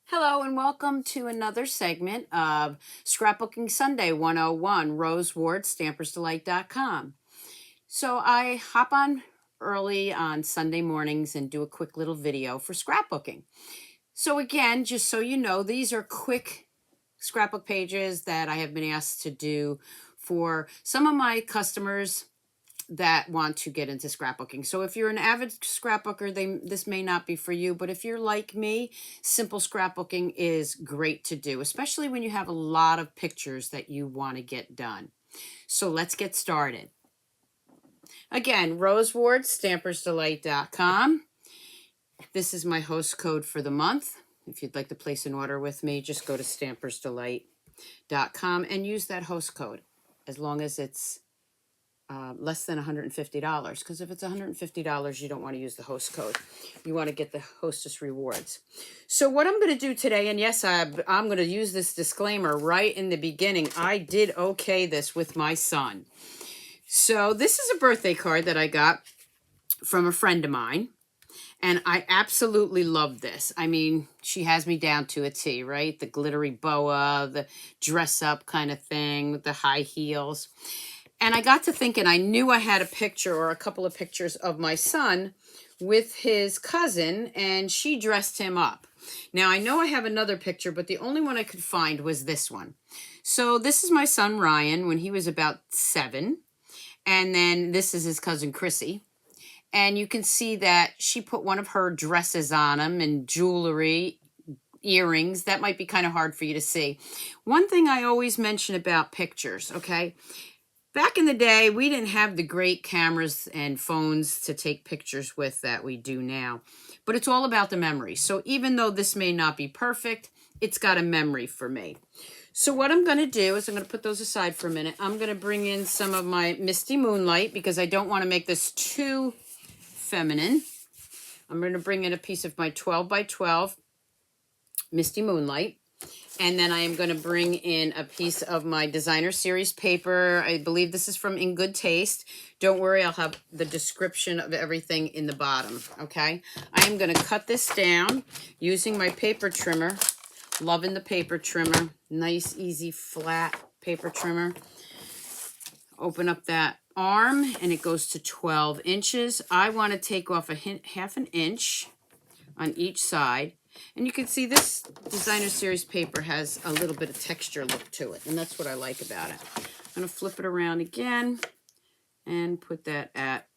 Hello and welcome to another segment of Scrapbooking Sunday 101, Rose Ward, Stampersdelight.com. So I hop on early on Sunday mornings and do a quick little video for scrapbooking. So again, just so you know, these are quick scrapbook pages that I have been asked to do for some of my customers that want to get into scrapbooking. So if you're an avid scrapbooker, this may not be for you, but if you're like me, simple scrapbooking is great to do, especially when you have a lot of pictures that you want to get done. So let's get started. Again, Rose Ward, Stampersdelight.com. This is my host code for the month. If you'd like to place an order with me, just go to Stampersdelight.com and use that host code, as long as it's less than $150, because if it's $150, you don't want to use the host code. You want to get the hostess rewards. So what I'm going to do today, and yes, I'm going to use this disclaimer right in the beginning. I did okay this with my son. So this is a birthday card that I got from a friend of mine, and I absolutely love this. I mean, she has me down to a T, right? The glittery boa, the dress up kind of thing with the high heels. And I got to thinking, I knew I had a picture or a couple of pictures of my son with his cousin, and she dressed him up. Now, I know I have another picture, but the only one I could find was this one. So this is my son, Ryan, when he was about 7. And then this is his cousin, Chrissy. And you can see that she put one of her dresses on him and jewelry, earrings. That might be kind of hard for you to see. One thing I always mention about pictures, okay? Back in the day, we didn't have the great cameras and phones to take pictures with that we do now. But it's all about the memory. So even though this may not be perfect, it's got a memory for me. So what I'm going to do is I'm going to put those aside for a minute. I'm going to bring in some of my Misty Moonlight because I don't want to make this too feminine. I'm going to bring in a piece of my 12 by 12 Misty Moonlight. And then I am going to bring in a piece of my designer series paper. I believe this is from In Good Taste. Don't worry, I'll have the description of everything in the bottom, okay? I am going to cut this down using my paper trimmer. Loving the paper trimmer. Nice, easy, flat paper trimmer. Open up that arm, and it goes to 12 inches. I want to take off half an inch on each side. And you can see this designer series paper has a little bit of texture look to it, and that's what I like about it. I'm going to flip it around again and put that at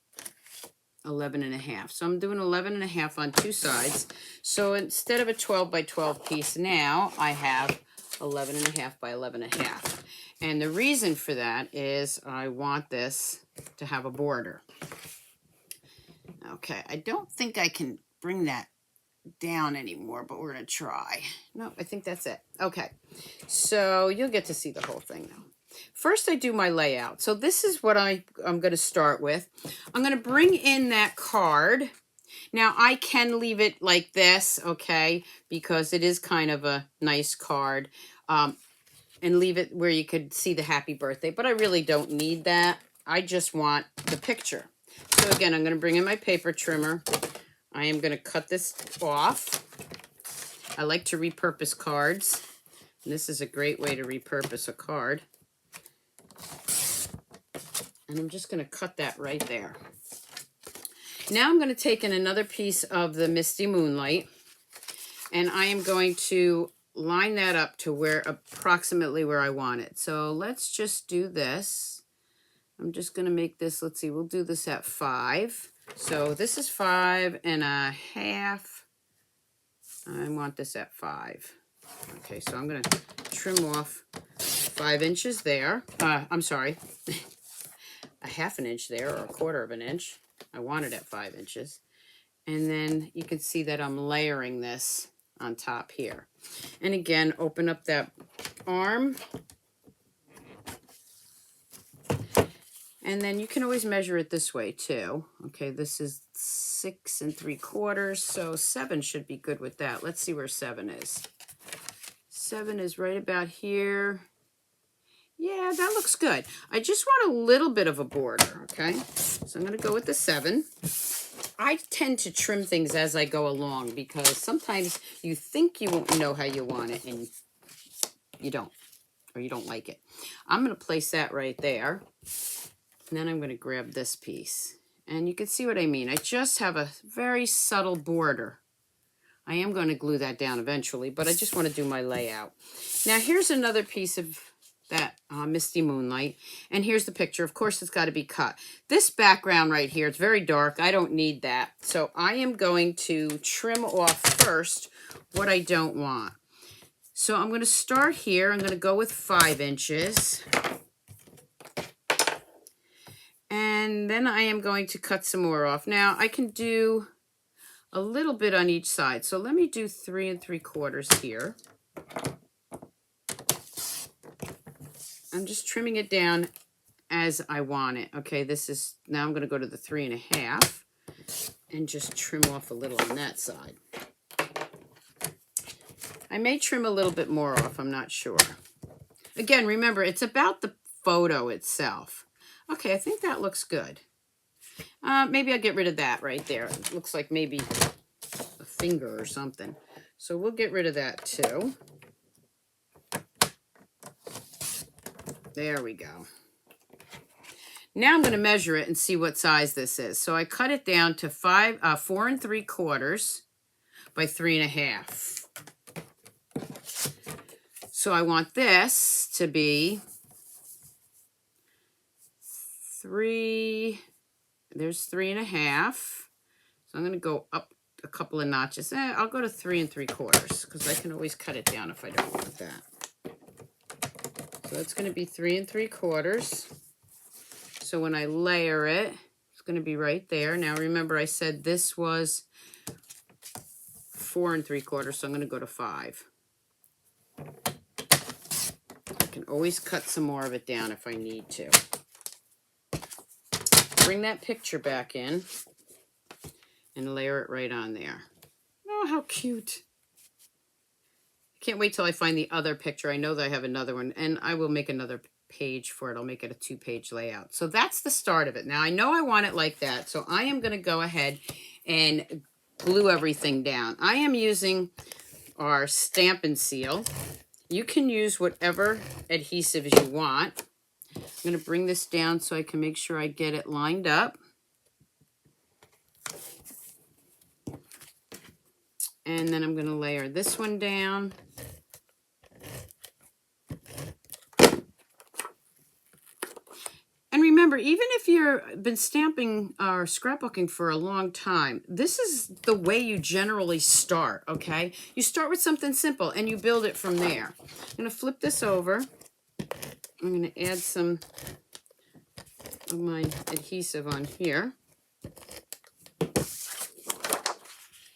11.5. So I'm doing 11.5 on two sides. So instead of a 12 by 12 piece now, I have 11.5 by 11.5. And the reason for that is I want this to have a border. Okay, I don't think I can bring that down anymore, but we're going to try. No, I think that's it. Okay, so you'll get to see the whole thing now. First, I do my layout. So this is what I'm going to start with. I'm going to bring in that card. Now, I can leave it like this, okay, because it is kind of a nice card, and leave it where you could see the happy birthday, but I really don't need that. I just want the picture. So again, I'm going to bring in my paper trimmer. I am going to cut this off. I like to repurpose cards. And this is a great way to repurpose a card. And I'm just going to cut that right there. Now I'm going to take in another piece of the Misty Moonlight. And I am going to line that up to where approximately where I want it. So let's just do this. I'm just going to make this, let's see, we'll do this at 5. So this is 5.5. I want this at 5. Okay, so I'm going to trim off 5 inches there. I'm sorry, a half an inch there, or a quarter of an inch. I want it at 5 inches. And then you can see that I'm layering this on top here. And again, open up that arm. And then you can always measure it this way too. Okay, this is 6 3/4, so 7 should be good with that. Let's see where 7 is. 7 is right about here. Yeah, that looks good. I just want a little bit of a border, okay? So I'm going to go with the 7. I tend to trim things as I go along because sometimes you think you won't know how you want it and you don't, or you don't like it. I'm going to place that right there. And then I'm going to grab this piece. And you can see what I mean. I just have a very subtle border. I am going to glue that down eventually, but I just want to do my layout. Now here's another piece of that Misty Moonlight. And here's the picture. Of course, it's got to be cut. This background right here, it's very dark. I don't need that. So I am going to trim off first what I don't want. So I'm going to start here. I'm going to go with 5 inches. And then I am going to cut some more off. Now I can do a little bit on each side. So let me do 3 3/4 here. I'm just trimming it down as I want it. Okay, this is, now I'm going to go to the 3 1/2 and just trim off a little on that side. I may trim a little bit more off, I'm not sure. Again, remember, it's about the photo itself. Okay, I think that looks good. Maybe I'll get rid of that right there. It looks like maybe a finger or something. So we'll get rid of that too. There we go. Now I'm going to measure it and see what size this is. So I cut it down to 4 3/4 by 3 1/2. So I want this to be 3, there's 3 1/2. So I'm going to go up a couple of notches. I'll go to 3 3/4 because I can always cut it down if I don't want that. So that's going to be 3 3/4. So when I layer it, it's going to be right there. Now remember I said this was 4 3/4, so I'm going to go to 5. I can always cut some more of it down if I need to. Bring that picture back in and layer it right on there. Oh, how cute. I can't wait till I find the other picture. I know that I have another one, and I will make another page for it. I'll make it a 2-page layout. So that's the start of it. Now I know I want it like that, so I am going to go ahead and glue everything down. I am using our Stampin' Seal. You can use whatever adhesives you want. I'm going to bring this down so I can make sure I get it lined up. And then I'm going to layer this one down. And remember, even if you've been stamping or scrapbooking for a long time, this is the way you generally start, okay? You start with something simple and you build it from there. I'm going to flip this over. I'm going to add some of my adhesive on here.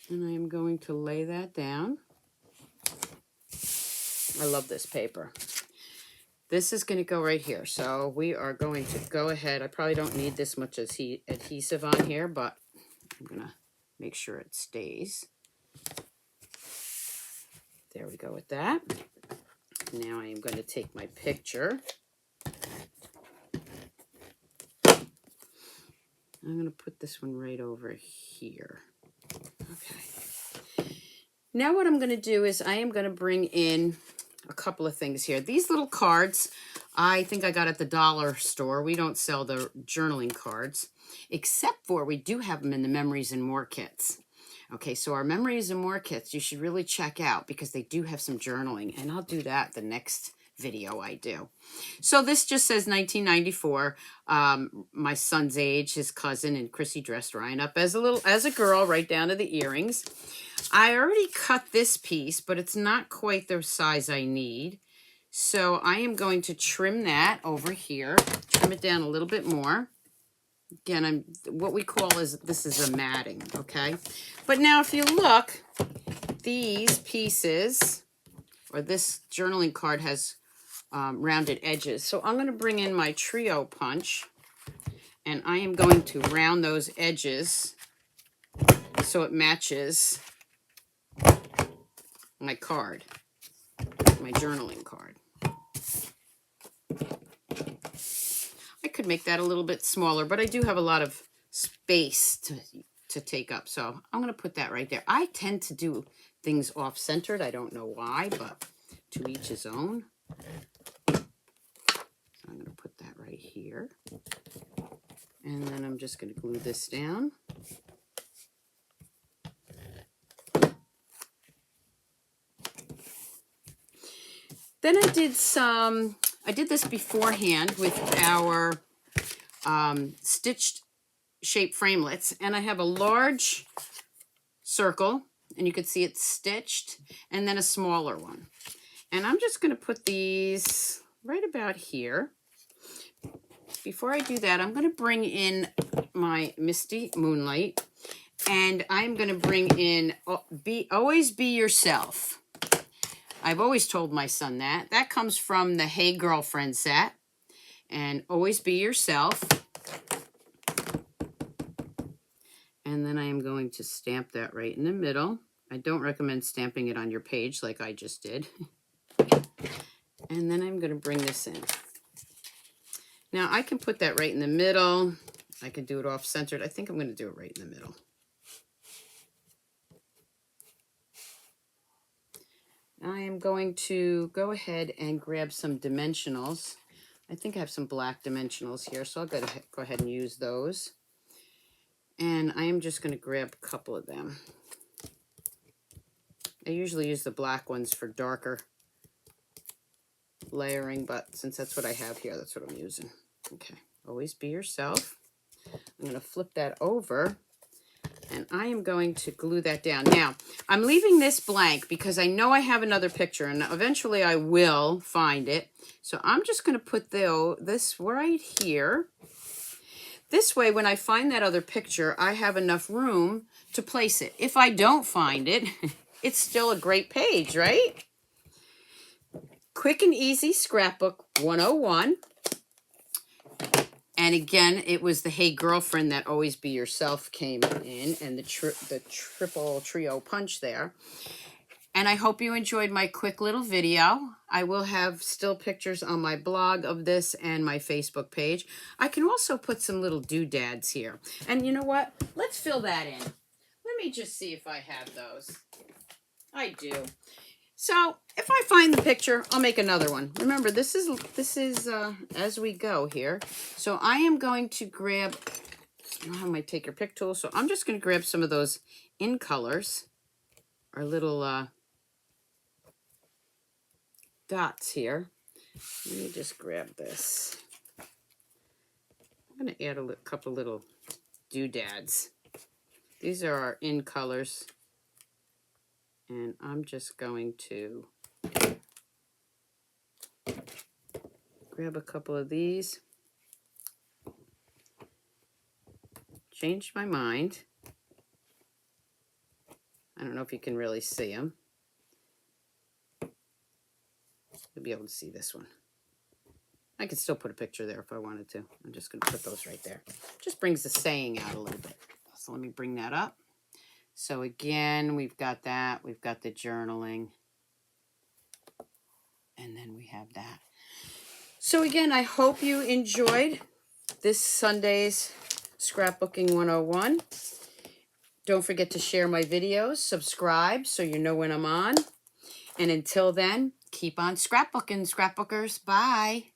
And I am going to lay that down. I love this paper. This is going to go right here. So we are going to go ahead. I probably don't need this much adhesive on here, but I'm going to make sure it stays. There we go with that. Now I am going to take my picture. I'm going to put this one right over here. Okay. Now what I'm going to do is I am going to bring in a couple of things here. These little cards, I think I got at the dollar store. We don't sell the journaling cards, except for we do have them in the Memories and More kits. Okay, so our Memories and More kits, you should really check out because they do have some journaling, and I'll do that the next video I do. So this just says 1994. My son's age, his cousin, and Chrissy dressed Ryan up as a girl, right down to the earrings. I already cut this piece, but it's not quite the size I need. So I am going to trim that over here, trim it down a little bit more. Again, what we call this is a matting, okay? But now if you look, these pieces, or this journaling card has rounded edges. So I'm going to bring in my trio punch, and I am going to round those edges so it matches my card, my journaling card. I could make that a little bit smaller, but I do have a lot of space to take up. So I'm going to put that right there. I tend to do things off-centered. I don't know why, but to each his own. So I'm going to put that right here. And then I'm just going to glue this down. Then I did this beforehand with our stitched shape framelits, and I have a large circle, and you can see it's stitched, and then a smaller one. And I'm just going to put these right about here. Before I do that, I'm going to bring in my Misty Moonlight, and I'm going to bring in always be yourself. I've always told my son that. That comes from the Hey Girlfriend set. And always be yourself. And then I am going to stamp that right in the middle. I don't recommend stamping it on your page like I just did. And then I'm going to bring this in. Now I can put that right in the middle. I can do it off-centered. I think I'm going to do it right in the middle. I am going to go ahead and grab some dimensionals. I think I have some black dimensionals here, so I'll go ahead and use those. And I am just going to grab a couple of them. I usually use the black ones for darker layering, but since that's what I have here, that's what I'm using. Okay, always be yourself. I'm going to flip that over, and I am going to glue that down. Now, I'm leaving this blank because I know I have another picture, and eventually I will find it. So I'm just going to put this right here. This way, when I find that other picture, I have enough room to place it. If I don't find it, it's still a great page, right? Quick and easy scrapbook 101. And again, it was the Hey Girlfriend that Always Be Yourself came in, and the triple trio punch there. And I hope you enjoyed my quick little video. I will have still pictures on my blog of this and my Facebook page. I can also put some little doodads here. And you know what? Let's fill that in. Let me just see if I have those. I do. So if I find the picture, I'll make another one. Remember, this is as we go here. So I am going to grab, I have my take your pick tool. So I'm just going to grab some of those in colors, our little dots here. Let me just grab this. I'm going to add a couple little doodads. These are our in colors. And I'm just going to grab a couple of these. Changed my mind. I don't know if you can really see them. You'll be able to see this one. I could still put a picture there if I wanted to. I'm just going to put those right there. Just brings the saying out a little bit. So let me bring that up. So again, we've got that. We've got the journaling. And then we have that. So again, I hope you enjoyed this Sunday's Scrapbooking 101. Don't forget to share my videos, subscribe so you know when I'm on. And until then, keep on scrapbooking, scrapbookers. Bye.